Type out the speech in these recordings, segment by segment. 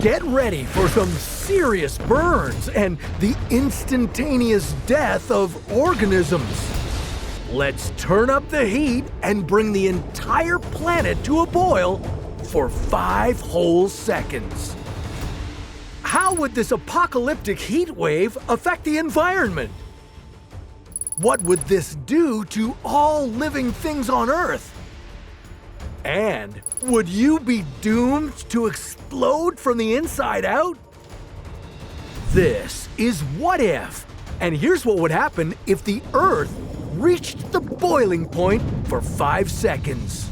Get ready for some serious burns and the instantaneous death of organisms. Let's turn up the heat and bring the entire planet to a boil for 5 whole seconds. How would this apocalyptic heat wave affect the environment? What would this do to all living things on Earth? And would you be doomed to explode from the inside out? This is What If, and here's what would happen if the Earth reached the boiling point for 5 seconds.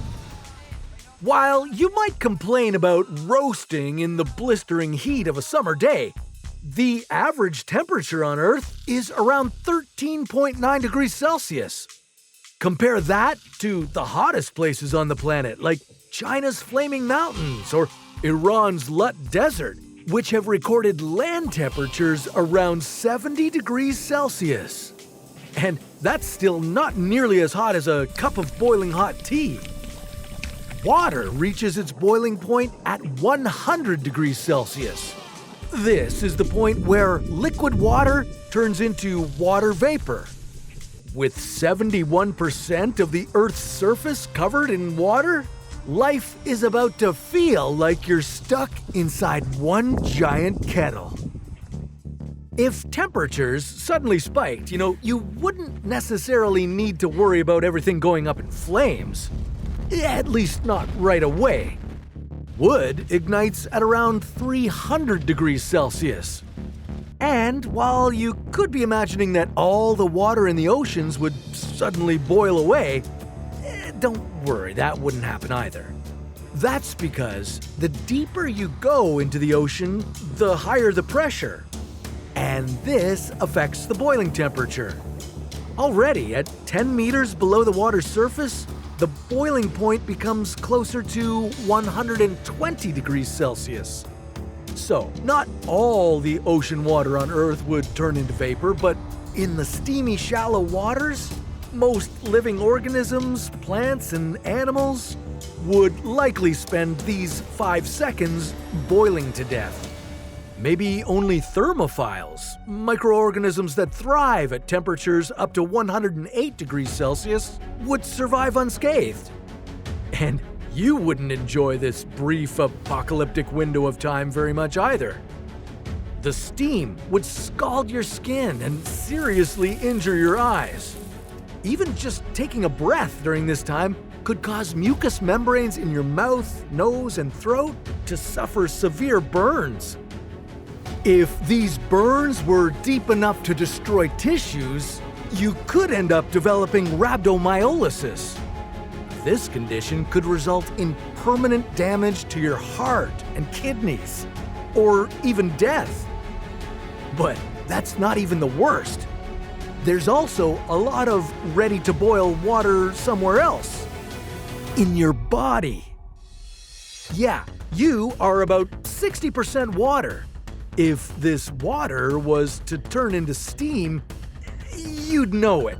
While you might complain about roasting in the blistering heat of a summer day, the average temperature on Earth is around 13.9 degrees Celsius. Compare that to the hottest places on the planet, like China's Flaming Mountains or Iran's Lut Desert, which have recorded land temperatures around 70 degrees Celsius. And that's still not nearly as hot as a cup of boiling hot tea. Water reaches its boiling point at 100 degrees Celsius. This is the point where liquid water turns into water vapor. With 71% of the Earth's surface covered in water, life is about to feel like you're stuck inside one giant kettle. If temperatures suddenly spiked, you wouldn't necessarily need to worry about everything going up in flames. At least not right away. Wood ignites at around 300 degrees Celsius. And while you could be imagining that all the water in the oceans would suddenly boil away, don't worry, that wouldn't happen either. That's because the deeper you go into the ocean, the higher the pressure. And this affects the boiling temperature. Already at 10 meters below the water's surface, the boiling point becomes closer to 120 degrees Celsius. So, not all the ocean water on Earth would turn into vapor, but in the steamy, shallow waters, most living organisms, plants, and animals would likely spend these 5 seconds boiling to death. Maybe only thermophiles, microorganisms that thrive at temperatures up to 108 degrees Celsius, would survive unscathed. And you wouldn't enjoy this brief apocalyptic window of time very much either. The steam would scald your skin and seriously injure your eyes. Even just taking a breath during this time could cause mucous membranes in your mouth, nose, and throat to suffer severe burns. If these burns were deep enough to destroy tissues, you could end up developing rhabdomyolysis. This condition could result in permanent damage to your heart and kidneys, or even death. But that's not even the worst. There's also a lot of ready-to-boil water somewhere else. In your body. Yeah, you are about 60% water. If this water was to turn into steam, you'd know it.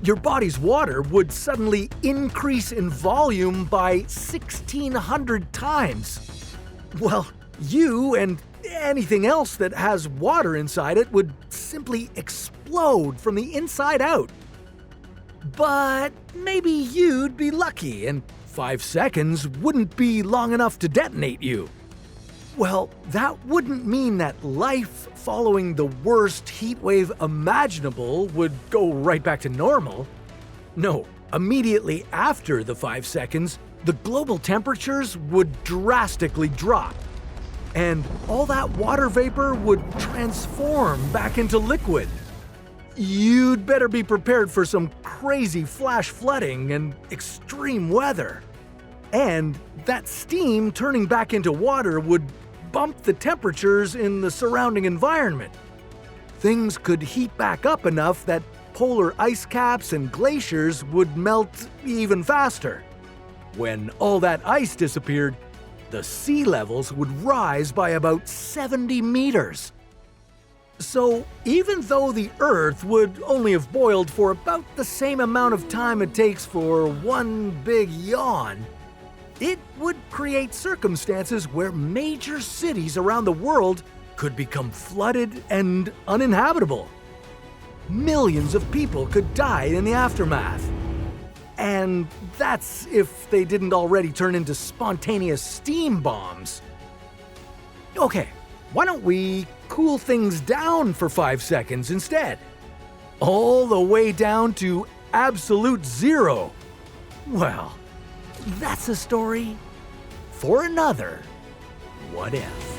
Your body's water would suddenly increase in volume by 1,600 times. Well, you and anything else that has water inside it would simply explode from the inside out. But maybe you'd be lucky and 5 seconds wouldn't be long enough to detonate you. Well, that wouldn't mean that life following the worst heat wave imaginable would go right back to normal. No, immediately after the 5 seconds, the global temperatures would drastically drop. And all that water vapor would transform back into liquid. You'd better be prepared for some crazy flash flooding and extreme weather. And that steam turning back into water would bump the temperatures in the surrounding environment. Things could heat back up enough that polar ice caps and glaciers would melt even faster. When all that ice disappeared, the sea levels would rise by about 70 meters. So even though the Earth would only have boiled for about the same amount of time it takes for one big yawn, It would create circumstances where major cities around the world could become flooded and uninhabitable. Millions of people could die in the aftermath. And that's if they didn't already turn into spontaneous steam bombs. Okay, why don't we cool things down for 5 seconds instead? All the way down to absolute zero. Well, that's a story for another What If.